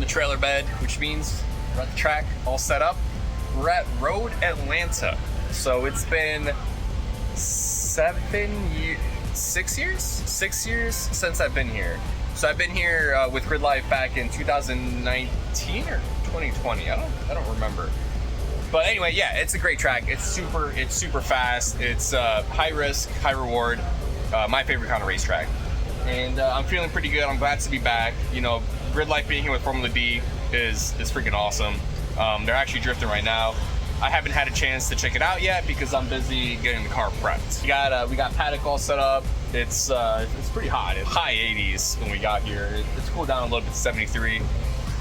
trailer bed, which means we're at the track, all set up. We're at Road Atlanta. So it's been 6 years since I've been here. So I've been here with Grid Life back in 2019 or 2020. I don't remember. But anyway, yeah, it's a great track. It's super fast. It's high risk, high reward. My favorite kind of racetrack. And I'm feeling pretty good. I'm glad to be back. You know, Grid Life being here with Formula D is freaking awesome. They're actually drifting right now. I haven't had a chance to check it out yet because I'm busy getting the car prepped. We got paddock all set up. It's pretty hot. It's high 80s when we got here. It's cooled down a little bit to 73.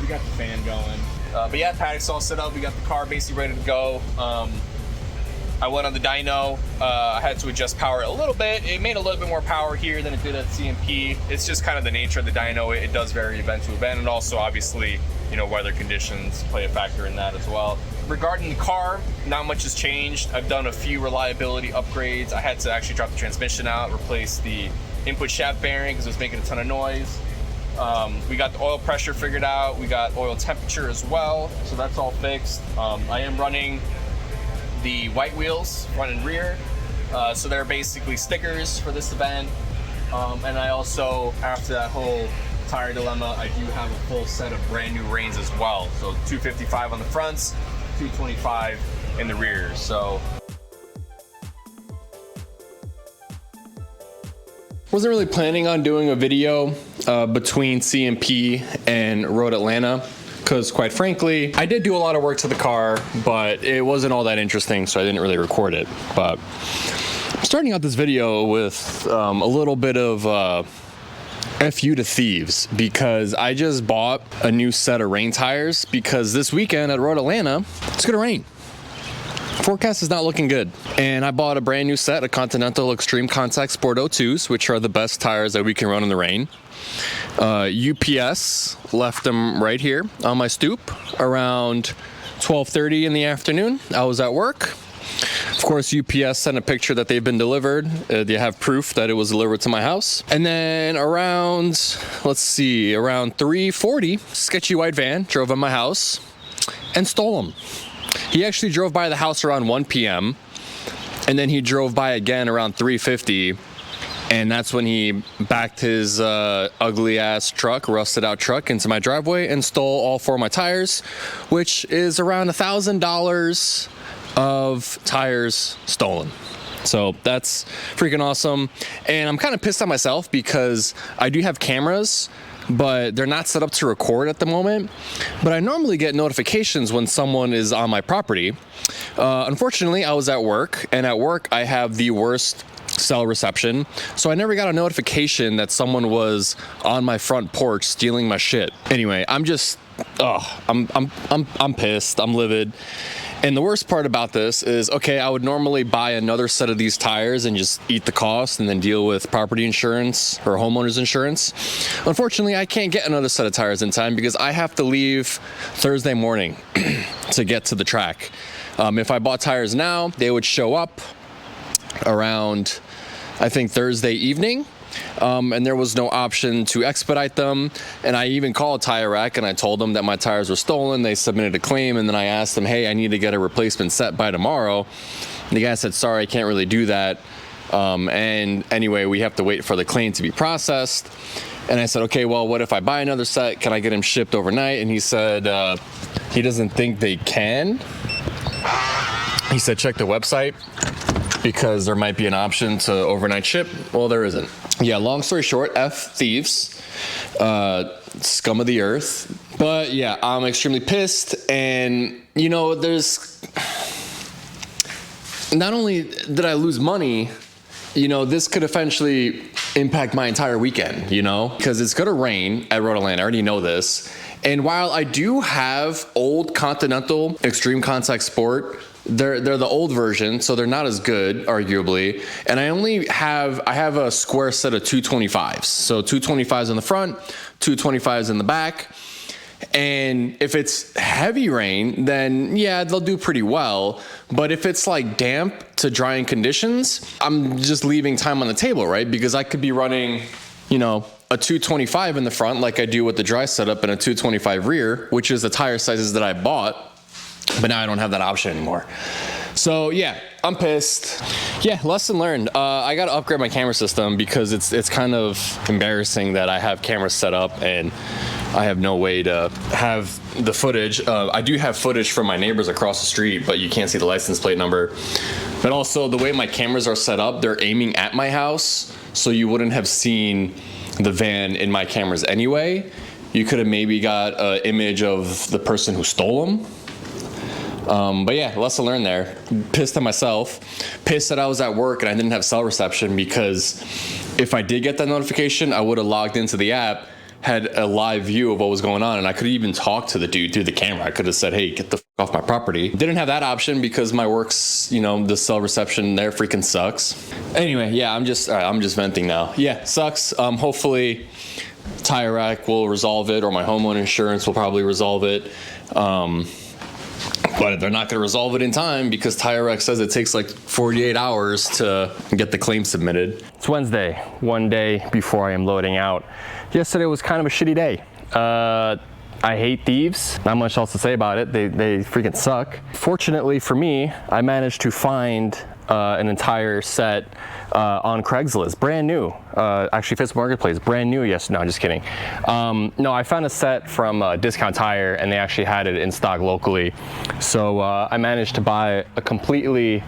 We got the fan going. But yeah, paddock's all set up. We got the car basically ready to go. I went on the dyno. I had to adjust power a little bit. It made a little bit more power here than it did at CMP. It's just kind of the nature of the dyno. It does vary event to event, and also obviously, you know, weather conditions play a factor in that as well. Regarding the car, not much has changed. I've done a few reliability upgrades. I had to actually drop the transmission out, replace the input shaft bearing because it was making a ton of noise. We got the oil pressure figured out. We got oil temperature as well, so that's all fixed. I am running the white wheels, front and rear, so they're basically stickers for this event. And I also, after that whole tire dilemma, I do have a full set of brand new reins as well. So 255 on the fronts, 225 in the rear. So wasn't really planning on doing a video between CMP and Road Atlanta, because quite frankly, I did do a lot of work to the car, but it wasn't all that interesting, so I didn't really record it. But I'm starting out this video with a little bit of FU to thieves, because I just bought a new set of rain tires because this weekend at Road Atlanta, it's gonna rain. Forecast is not looking good. And I bought a brand new set of Continental Extreme Contact Sport 02s, which are the best tires that we can run in the rain. UPS left them right here on my stoop around 12:30 in the afternoon. I was at work. Of course, UPS sent a picture that they've been delivered. They have proof that it was delivered to my house. And then around, around 3:40, sketchy white van drove in my house and stole them. He actually drove by the house around 1 p.m. and then he drove by again around 3:50. And that's when he backed his ugly ass truck, rusted out truck, into my driveway and stole all 4 of my tires, which is around $1,000 of tires stolen. So that's freaking awesome. And I'm kind of pissed at myself because I do have cameras, but they're not set up to record at the moment. But I normally get notifications when someone is on my property. Unfortunately, I was at work, and at work I have the worst cell reception, so I never got a notification that someone was on my front porch stealing my shit. Anyway, I'm just, I'm pissed. I'm livid. And the worst part about this is, okay, I would normally buy another set of these tires and just eat the cost and then deal with property insurance or homeowners insurance. Unfortunately, I can't get another set of tires in time because I have to leave Thursday morning to get to the track. If I bought tires now, they would show up around, I think, Thursday evening. And there was no option to expedite them. And I even called Tire Rack and I told them that my tires were stolen. They submitted a claim, and then I asked them, hey, I need to get a replacement set by tomorrow. And the guy said, sorry, I can't really do that. And anyway, we have to wait for the claim to be processed. And I said, okay, well, what if I buy another set? Can I get them shipped overnight? And he said he doesn't think they can. He said, check the website, because there might be an option to overnight ship. Well, there isn't. Yeah, long story short, F thieves, scum of the earth. But yeah, I'm extremely pissed. And, you know, there's, not only did I lose money, you know, this could eventually impact my entire weekend, you know, because it's going to rain at Road Atlanta. I already know this. And while I do have old Continental Extreme Contact Sport, they're the old version, so they're not as good, arguably. And I have a square set of 225s. So 225s in the front, 225s in the back. And if it's heavy rain, then yeah, they'll do pretty well. But if it's like damp to drying conditions, I'm just leaving time on the table, right? Because I could be running, you know, a 225 in the front like I do with the dry setup and a 225 rear, which is the tire sizes that I bought, but now I don't have that option anymore. So yeah, I'm pissed. Yeah, lesson learned. I gotta upgrade my camera system because it's kind of embarrassing that I have cameras set up and I have no way to have the footage. I do have footage from my neighbors across the street, but you can't see the license plate number. But also the way my cameras are set up, they're aiming at my house, so you wouldn't have seen the van in my cameras anyway. You could have maybe got an image of the person who stole them. But yeah, lesson learned there. Pissed at myself. Pissed that I was at work and I didn't have cell reception, because if I did get that notification, I would have logged into the app, had a live view of what was going on, and I could even talk to the dude through the camera. I could have said, hey, get the f off my property. Didn't have that option because my work's, you know, the cell reception there freaking sucks. Anyway, yeah, I'm just venting now. Yeah, sucks. Hopefully Tire Rack will resolve it, or my homeowner insurance will probably resolve it. But they're not going to resolve it in time because Tire Rack says it takes like 48 hours to get the claim submitted. It's Wednesday, one day before I am loading out. Yesterday was kind of a shitty day. I hate thieves. Not much else to say about it. They freaking suck. Fortunately for me, I managed to find an entire set on Craigslist, brand new. Actually, Facebook Marketplace, brand new. Yes, no, just kidding. No, I found a set from Discount Tire, and they actually had it in stock locally. So I managed to buy a completely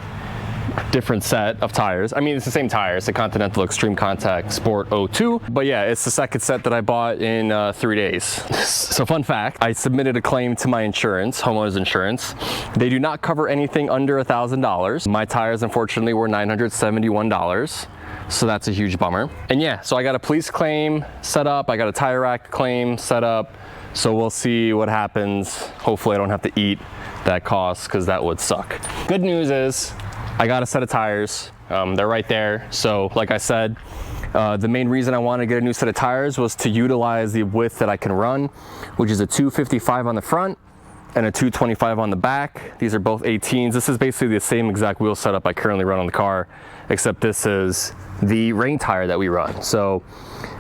different set of tires. I mean, it's the same tires, the Continental Extreme Contact Sport 02, but yeah, it's the second set that I bought in 3 days. So fun fact, I submitted a claim to my insurance, homeowners insurance. They do not cover anything under $1,000. My tires, unfortunately, were $971. So that's a huge bummer. And yeah, so I got a police claim set up. I got a Tire Rack claim set up. So we'll see what happens. Hopefully I don't have to eat that cost, because that would suck. Good news is I got a set of tires. They're right there. So like I said, the main reason I wanted to get a new set of tires was to utilize the width that I can run, which is a 255 on the front and a 225 on the back. These are both 18s. This is basically the same exact wheel setup I currently run on the car, except this is the rain tire that we run. So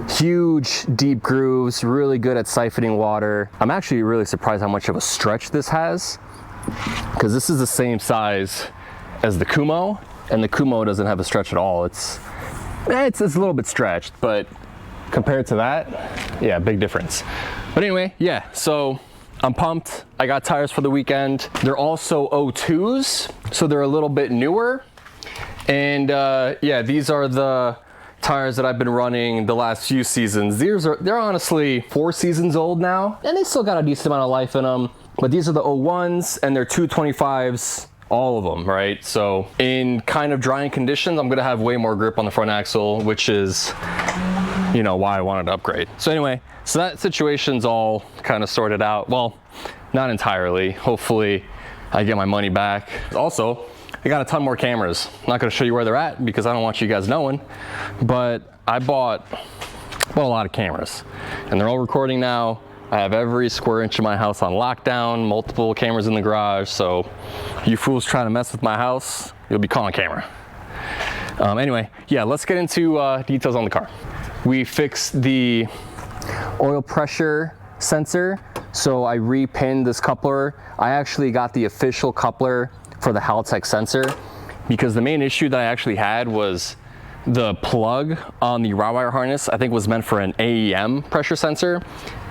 huge deep grooves, really good at siphoning water. I'm actually really surprised how much of a stretch this has, because this is the same size as the Kumo, and the Kumo doesn't have a stretch at all. It's a little bit stretched, but compared to that, yeah, big difference. But anyway, yeah, so I'm pumped. I got tires for the weekend. They're also 02s, so they're a little bit newer. And yeah, these are the tires that I've been running the last few seasons. They're honestly 4 seasons old now, and they still got a decent amount of life in them. But these are the 01s, and they're 225s. All of them, right? So in kind of drying conditions, I'm gonna have way more grip on the front axle, which is, you know, why I wanted to upgrade. So anyway, so that situation's all kind of sorted out. Well, not entirely. Hopefully I get my money back. Also, I got a ton more cameras. I'm not gonna show you where they're at because I don't want you guys knowing, but I bought a lot of cameras, and they're all recording now. I have every square inch of my house on lockdown, multiple cameras in the garage, so you fools trying to mess with my house, you'll be calling camera. Anyway, yeah, let's get into details on the car. We fixed the oil pressure sensor, so I repinned this coupler. I actually got the official coupler for the Haltech sensor, because the main issue that I actually had was the plug on the Rywire harness, I think, was meant for an AEM pressure sensor,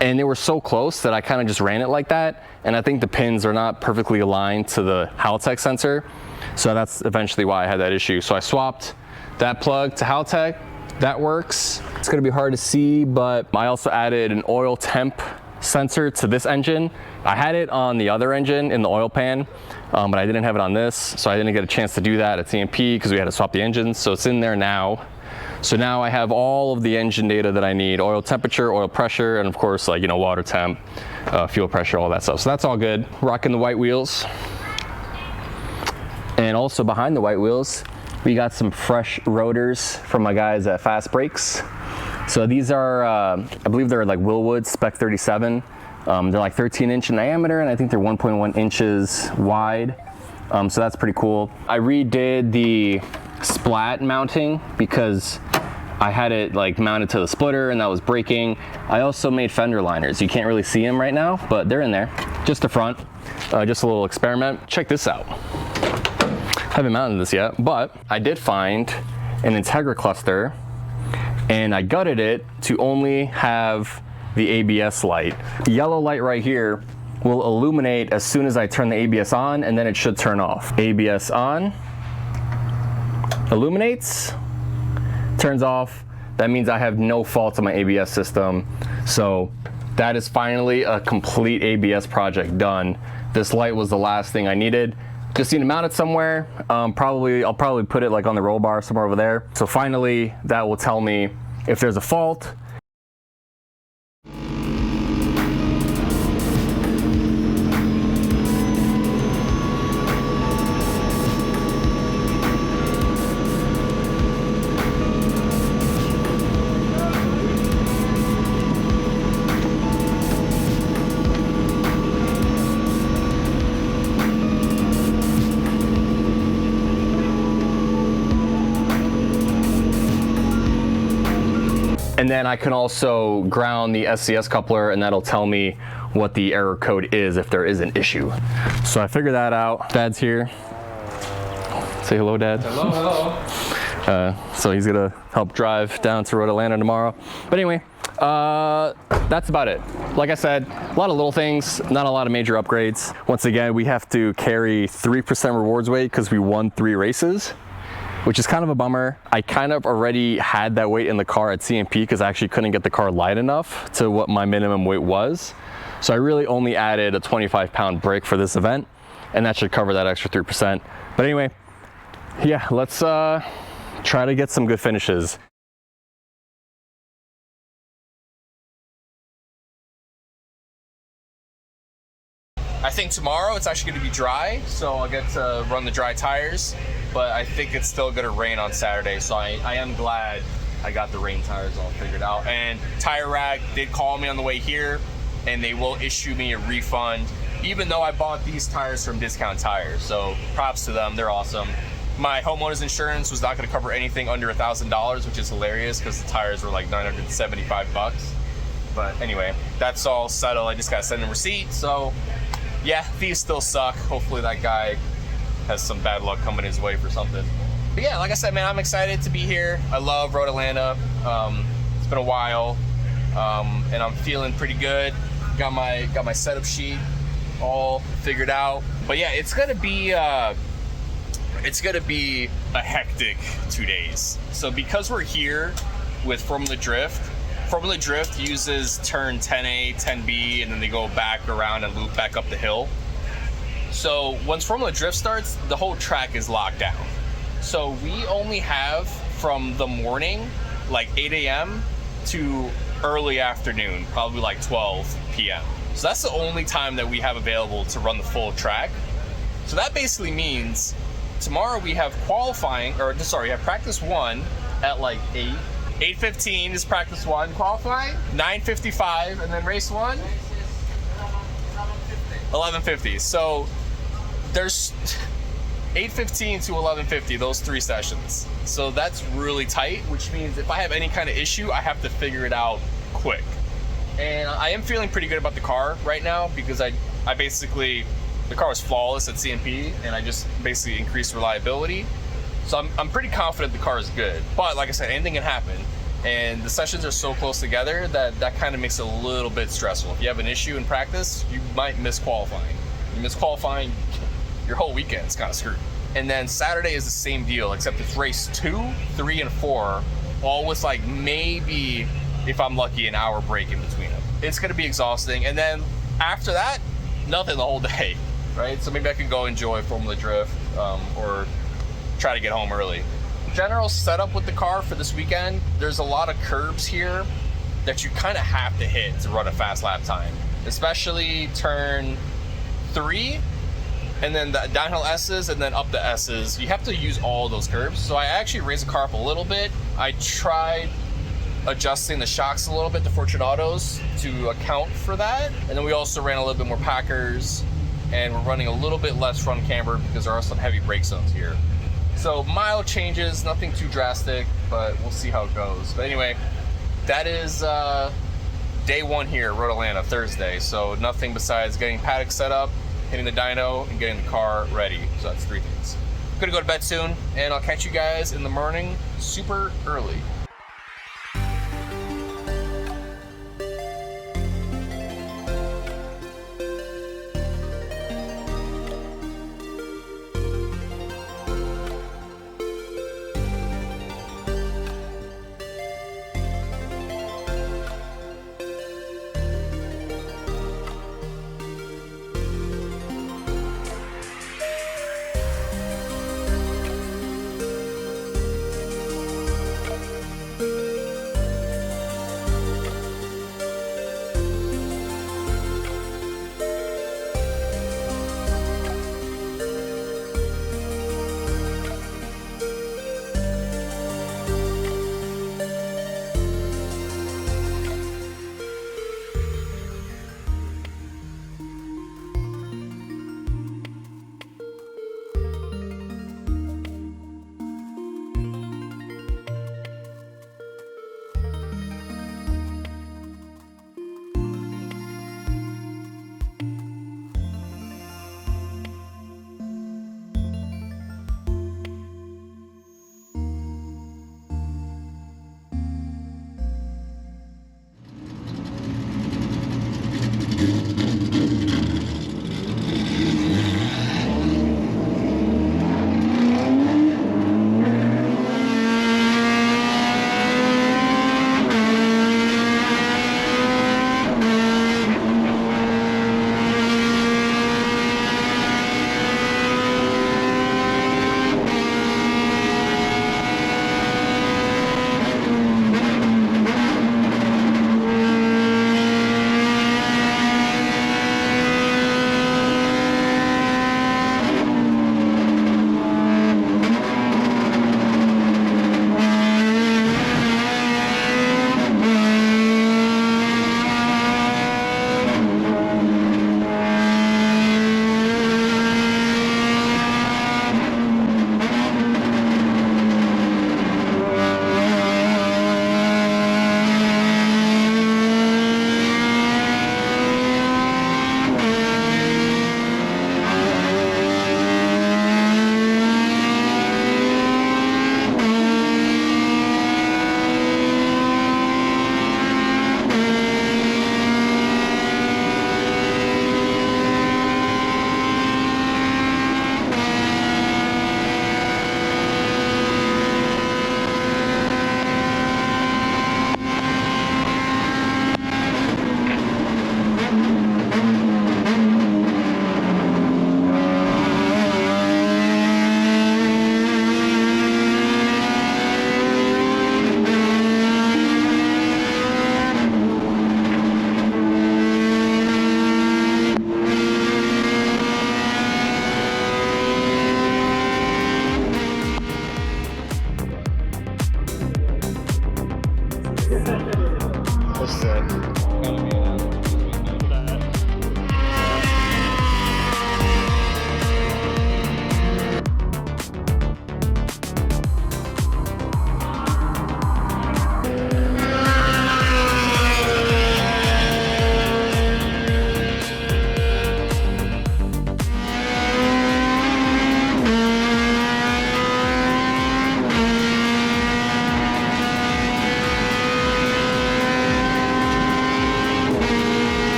and they were so close that I kind of just ran it like that, and I think the pins are not perfectly aligned to the Haltech sensor, so that's eventually why I had that issue. So I swapped that plug to Haltech. That works. It's gonna be hard to see, but I also added an oil temp sensor to this engine. I had it on the other engine in the oil pan, but I didn't have it on this, so I didn't get a chance to do that at CMP because we had to swap the engines. So it's in there now. So now I have all of the engine data that I need: oil temperature, oil pressure, and of course, like, you know, water temp, fuel pressure, all that stuff. So that's all good. Rocking the white wheels. And also behind the white wheels, we got some fresh rotors from my guys at Fast Brakes. So these are, I believe they're like Willwood Spec 37. They're like 13-inch in diameter, and I think they're 1.1 inches wide. So that's pretty cool. I redid the splat mounting because I had it like mounted to the splitter and that was braking. I also made fender liners. You can't really see them right now, but they're in there. Just the front, just a little experiment. Check this out. I haven't mounted this yet, but I did find an Integra cluster and I gutted it to only have the ABS light. The yellow light right here will illuminate as soon as I turn the ABS on, and then it should turn off. ABS on, illuminates, turns off. That means I have no faults on my ABS system. So that is finally a complete ABS project done. This light was the last thing I needed. Just need to mount it somewhere. I'll probably put it like on the roll bar somewhere over there. So finally, that will tell me if there's a fault. And then I can also ground the SCS coupler and that'll tell me what the error code is if there is an issue. So I figured that out. Dad's here. Say hello, Dad. Hello, hello. So he's gonna help drive down to Road Atlanta tomorrow. But anyway, that's about it. Like I said, a lot of little things, not a lot of major upgrades. Once again, we have to carry 3% rewards weight because we won 3 races, which is kind of a bummer. I kind of already had that weight in the car at CMP because I actually couldn't get the car light enough to what my minimum weight was. So I really only added a 25-pound brake for this event, and that should cover that extra 3%. But anyway, yeah, let's try to get some good finishes. I think tomorrow it's actually going to be dry, so I'll get to run the dry tires, but I think it's still going to rain on Saturday, so I am glad I got the rain tires all figured out. And Tire Rack did call me on the way here, and they will issue me a refund, even though I bought these tires from Discount Tires, so props to them, they're awesome. My homeowner's insurance was not going to cover anything under $1,000, which is hilarious because the tires were like 975 bucks. But anyway, that's all settled. I just got to send a receipt, so yeah, fees still suck. Hopefully that guy has some bad luck coming his way for something. But yeah, like I said, man, I'm excited to be here. I love Road Atlanta. It's been a while, and I'm feeling pretty good. Got my setup sheet all figured out. But yeah, it's gonna be a hectic 2 days. So because we're here with Formula Drift uses turn 10A, 10B, and then they go back around and loop back up the hill. So once Formula Drift starts, the whole track is locked down. So we only have from the morning, like 8 a.m. to early afternoon, probably like 12 p.m. So that's the only time that we have available to run the full track. So that basically means tomorrow we have we have practice 1 at like 8. 8:15 is practice 1 qualifying, 9:55, and then race 1, 11:50. So there's 8:15 to 11:50, those 3 sessions. So that's really tight, which means if I have any kind of issue, I have to figure it out quick. And I am feeling pretty good about the car right now because I basically, the car was flawless at CMP, and I just basically increased reliability. So I'm pretty confident the car is good. But like I said, anything can happen. And the sessions are so close together that kind of makes it a little bit stressful. If you have an issue in practice, you might miss qualifying. You miss qualifying, your whole weekend is kind of screwed. And then Saturday is the same deal, except it's race 2, 3, and 4, all with like maybe, if I'm lucky, an hour break in between them. It's gonna be exhausting. And then after that, nothing the whole day, right? So maybe I can go enjoy Formula Drift or try to get home early. General setup with the car for this weekend, there's a lot of curbs here that you kind of have to hit to run a fast lap time, especially turn 3 and then the downhill S's and then up the S's. You have to use all those curbs. So I actually raised the car up a little bit. I tried adjusting the shocks a little bit to Fortune Autos to account for that. And then we also ran a little bit more Packers, and we're running a little bit less front camber because there are some heavy brake zones here. So mild changes, nothing too drastic, but we'll see how it goes. But anyway, that is day one here, Road Atlanta, Thursday. So nothing besides getting paddock set up, hitting the dyno, and getting the car ready. So that's 3 things. I'm gonna go to bed soon, and I'll catch you guys in the morning super early.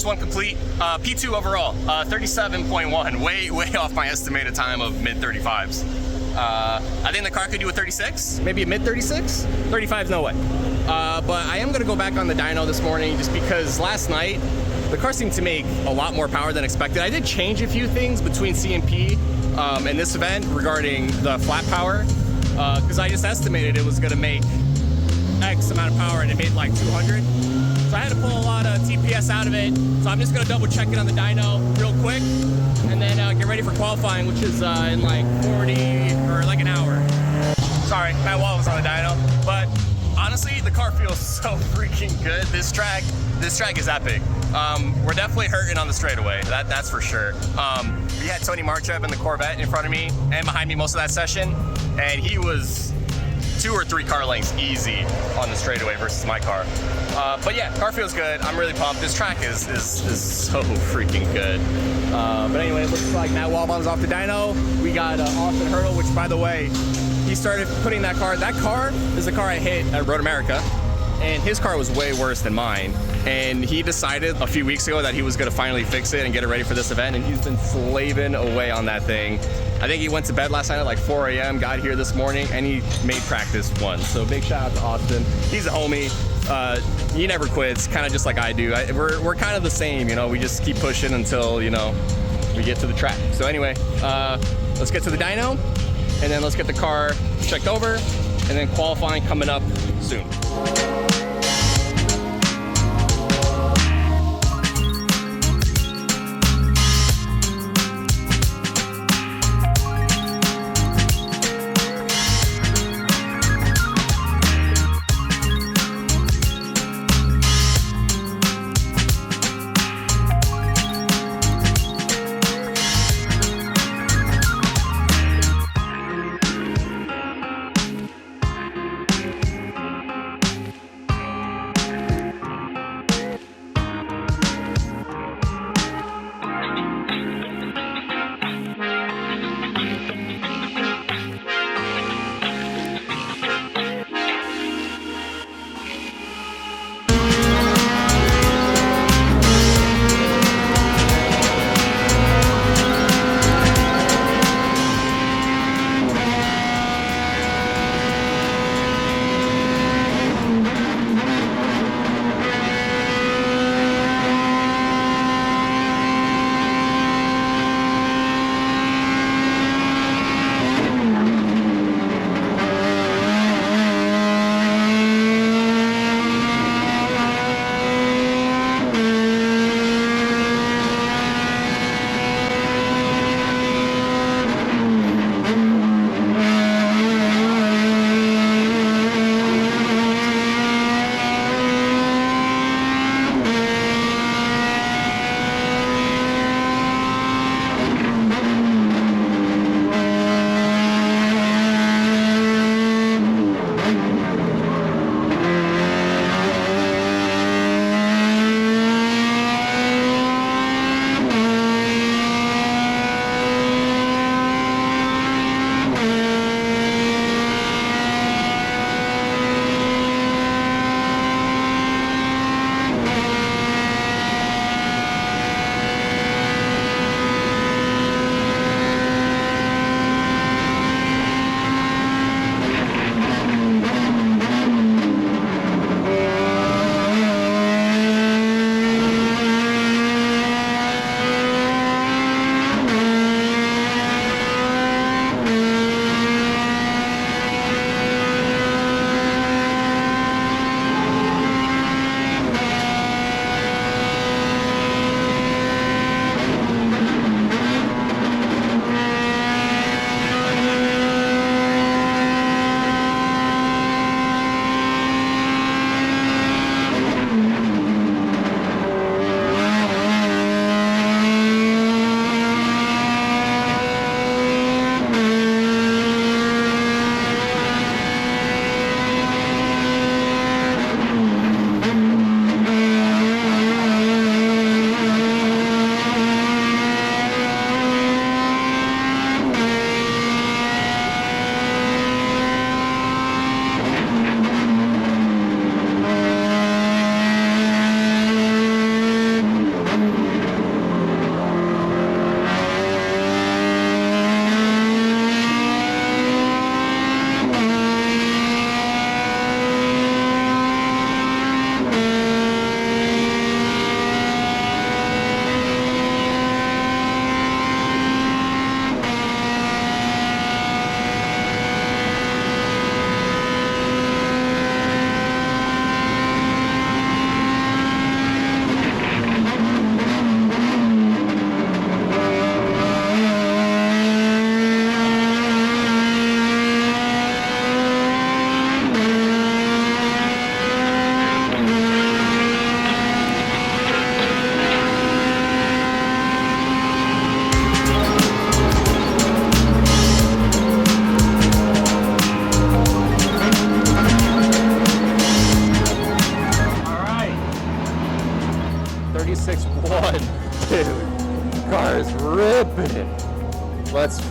one complete. P2 overall, 37.1, way off my estimated time of mid 35s. I think the car could do a 36, maybe a mid 36. 35's no way. But I am gonna go back on the dyno this morning just because last night the car seemed to make a lot more power than expected. I did change a few things between C and P and this event regarding the flat power because I just estimated it was gonna make X amount of power and it made like 200. So I had to pull a lot of TPS out of it. So I'm just gonna double check it on the dyno real quick and then get ready for qualifying, which is in like 40 or like an hour. Sorry, my wall was on the dyno. But honestly, the car feels so freaking good. This track is epic. We're definitely hurting on the straightaway, that's for sure. We had Tony Marchev in the Corvette in front of me and behind me most of that session, and he was 2 or 3 car lengths easy on the straightaway versus my car. But yeah, car feels good. I'm really pumped. This track is so freaking good. But anyway, it looks like Matt Wallbaum's off the dyno. We got Austin Hurdle, which by the way, he started putting that car is the car I hit at Road America, and his car was way worse than mine. And he decided a few weeks ago that he was gonna finally fix it and get it ready for this event, and he's been slaving away on that thing. I think he went to bed last night at like 4 a.m., got here this morning, and he made practice 1. So big shout out to Austin. He's a homie. He never quits, kind of just like I do. We're kind of the same, you know, we just keep pushing until, you know, we get to the track. So anyway, let's get to the dyno, and then let's get the car checked over, and then qualifying coming up soon.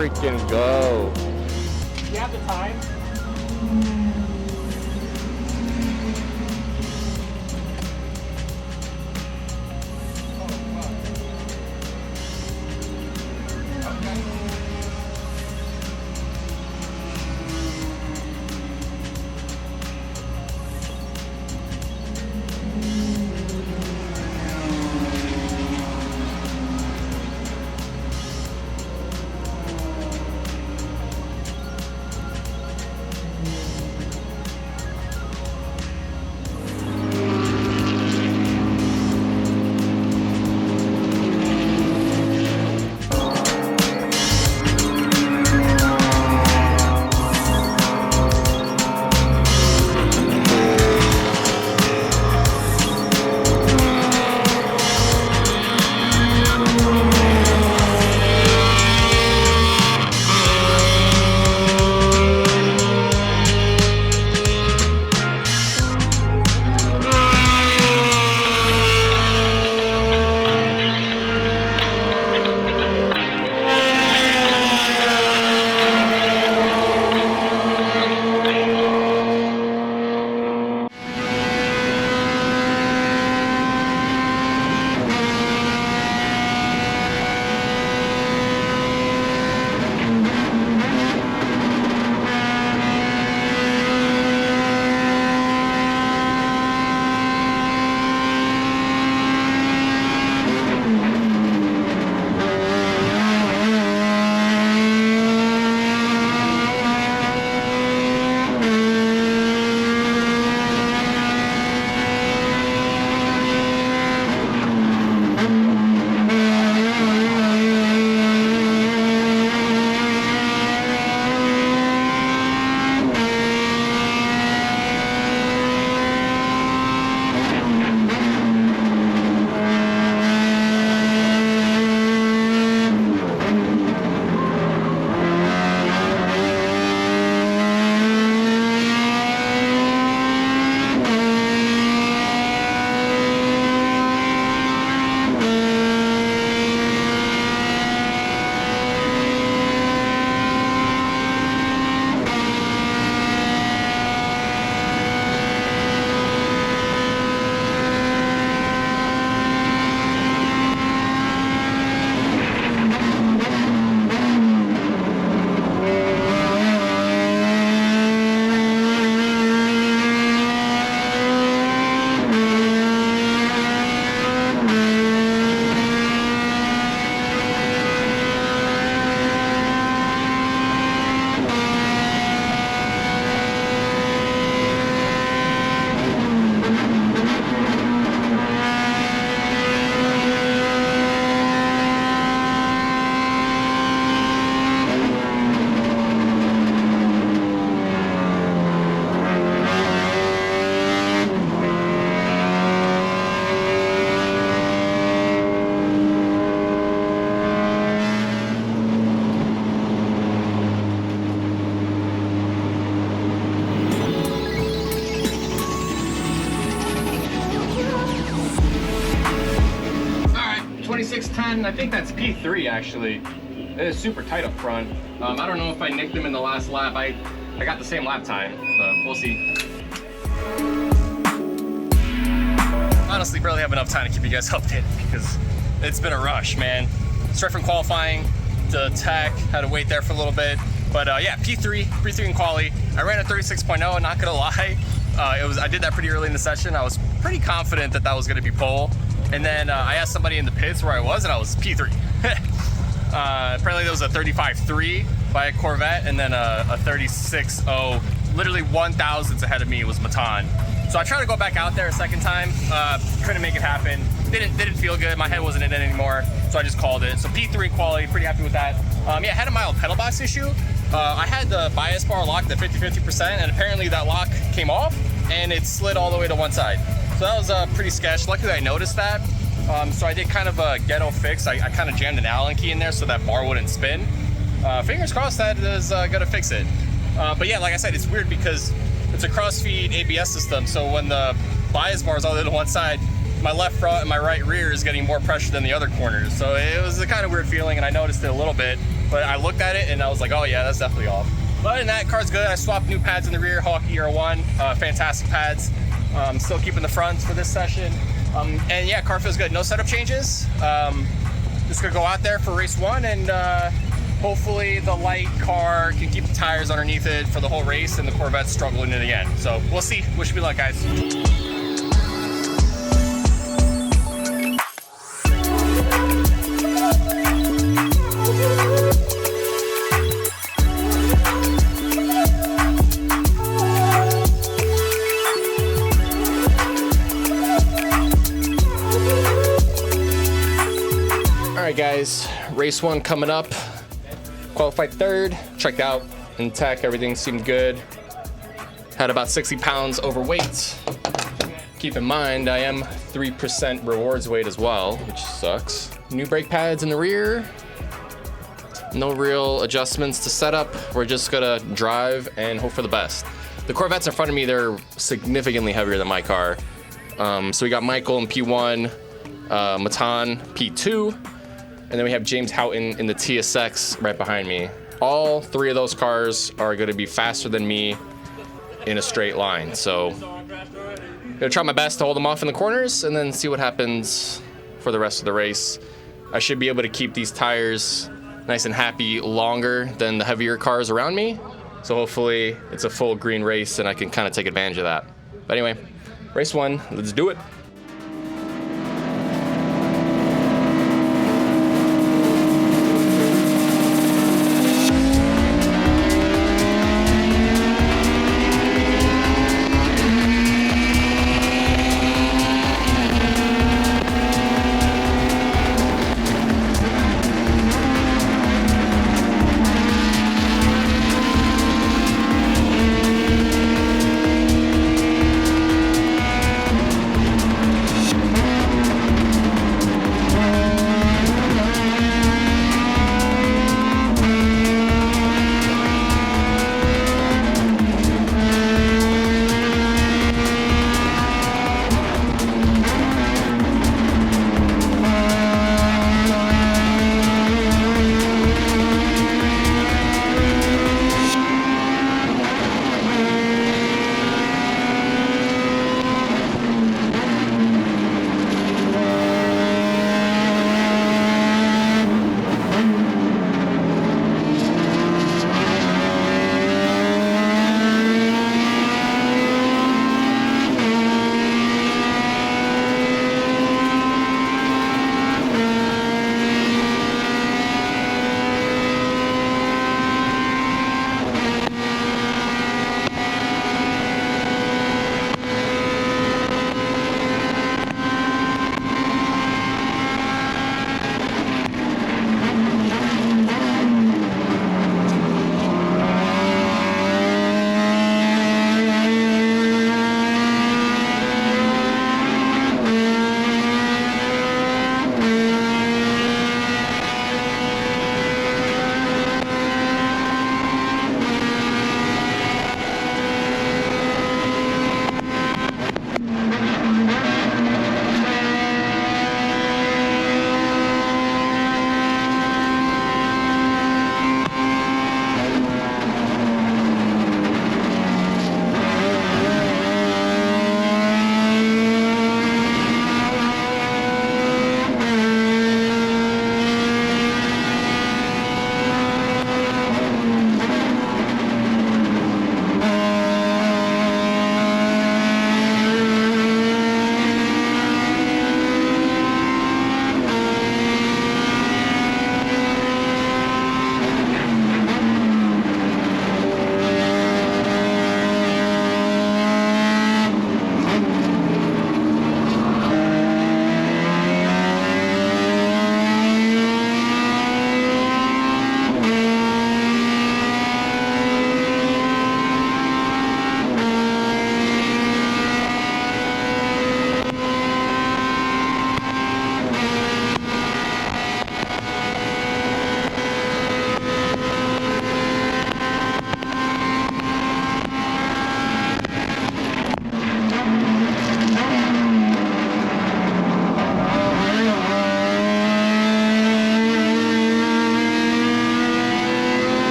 freaking go. You have the time? I think that's P3 actually. It is super tight up front. I don't know if I nicked them in the last lap. I got the same lap time, but we'll see. Honestly, barely have enough time to keep you guys updated because it's been a rush, man. Straight from qualifying to tech, had to wait there for a little bit. But yeah, P3 in quali. I ran a 36.0, not gonna lie. I did that pretty early in the session. I was pretty confident that was gonna be pole. And then I asked somebody in the pits where I was, and I was P3. Apparently there was a 35.3 by a Corvette, and then a 36.0. Literally 1,000ths ahead of me was Matan. So I tried to go back out there a second time. Couldn't make it happen. Didn't feel good. My head wasn't in it anymore, so I just called it. So P3 quality, pretty happy with that. Yeah, I had a mild pedal box issue. I had the bias bar locked at 50-50%, and apparently that lock came off, and it slid all the way to one side. So that was pretty sketch. Luckily I noticed that. So I did kind of a ghetto fix. I kind of jammed an Allen key in there so that bar wouldn't spin. Fingers crossed that is gonna fix it. But yeah, like I said, it's weird because it's a cross-feed ABS system. So when the bias bar is all the way to one side, my left front and my right rear is getting more pressure than the other corners. So it was a kind of weird feeling, and I noticed it a little bit. but I looked at it and I was like, oh yeah, that's definitely off. But other than that, car's good. I swapped new pads in the rear, Hawk Era 1, fantastic pads. Still keeping the fronts for this session. And yeah, car feels good. No setup changes. Just gonna go out there for race 1 and hopefully the light car can keep the tires underneath it for the whole race and the Corvette's struggling in the end. So we'll see. Wish me luck, guys. Alright guys, race 1 coming up. Qualified 3rd, checked out in tech, everything seemed good. Had about 60 pounds overweight. Keep in mind, I am 3% rewards weight as well, which sucks. New brake pads in the rear. No real adjustments to setup. We're just gonna drive and hope for the best. The Corvettes in front of me, they're significantly heavier than my car. So we got Michael in P1, Matan P2, and then we have James Houghton in the TSX right behind me. All 3 of those cars are gonna be faster than me in a straight line. So I'm gonna try my best to hold them off in the corners and then see what happens for the rest of the race. I should be able to keep these tires nice and happy longer than the heavier cars around me. So hopefully it's a full green race and I can kind of take advantage of that. But anyway, race 1, let's do it.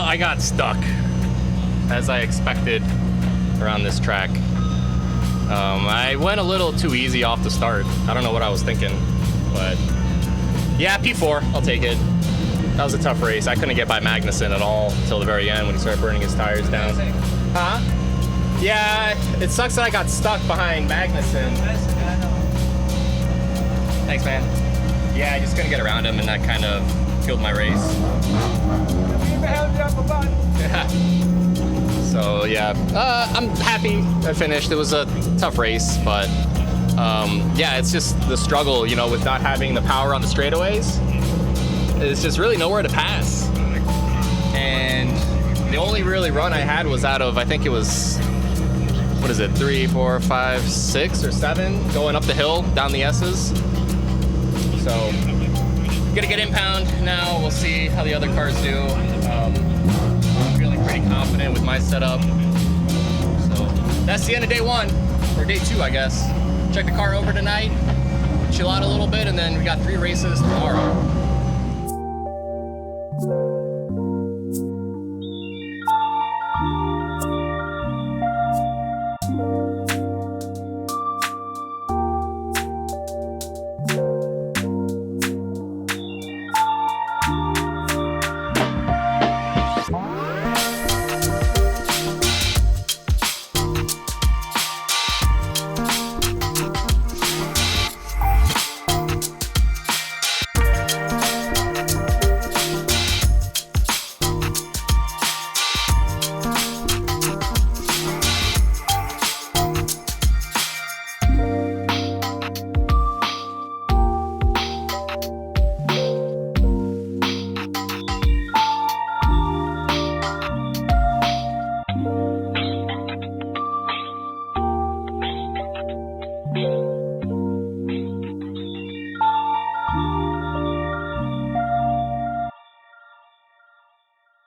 I got stuck, as I expected, around this track. I went a little too easy off the start. I don't know what I was thinking, but yeah, P4, I'll take it. That was a tough race. I couldn't get by Magnussen at all until the very end when he started burning his tires down. Huh? Yeah, it sucks that I got stuck behind Magnussen. Thanks, man. Yeah, I just couldn't get around him, and that kind of killed my race. Yeah. So yeah, I'm happy I finished. It was a tough race, but yeah, it's just the struggle, you know, with not having the power on the straightaways. It's just really nowhere to pass. And the only really run I had was out of, I think it was, what is it, 3, 4, 5, 6 or 7 going up the hill down the S's. So gonna get impound now. We'll see how the other cars do. I'm feeling pretty confident with my setup. So that's the end of day 1, or day 2, I guess. Check the car over tonight, chill out a little bit, and then we got 3 races tomorrow.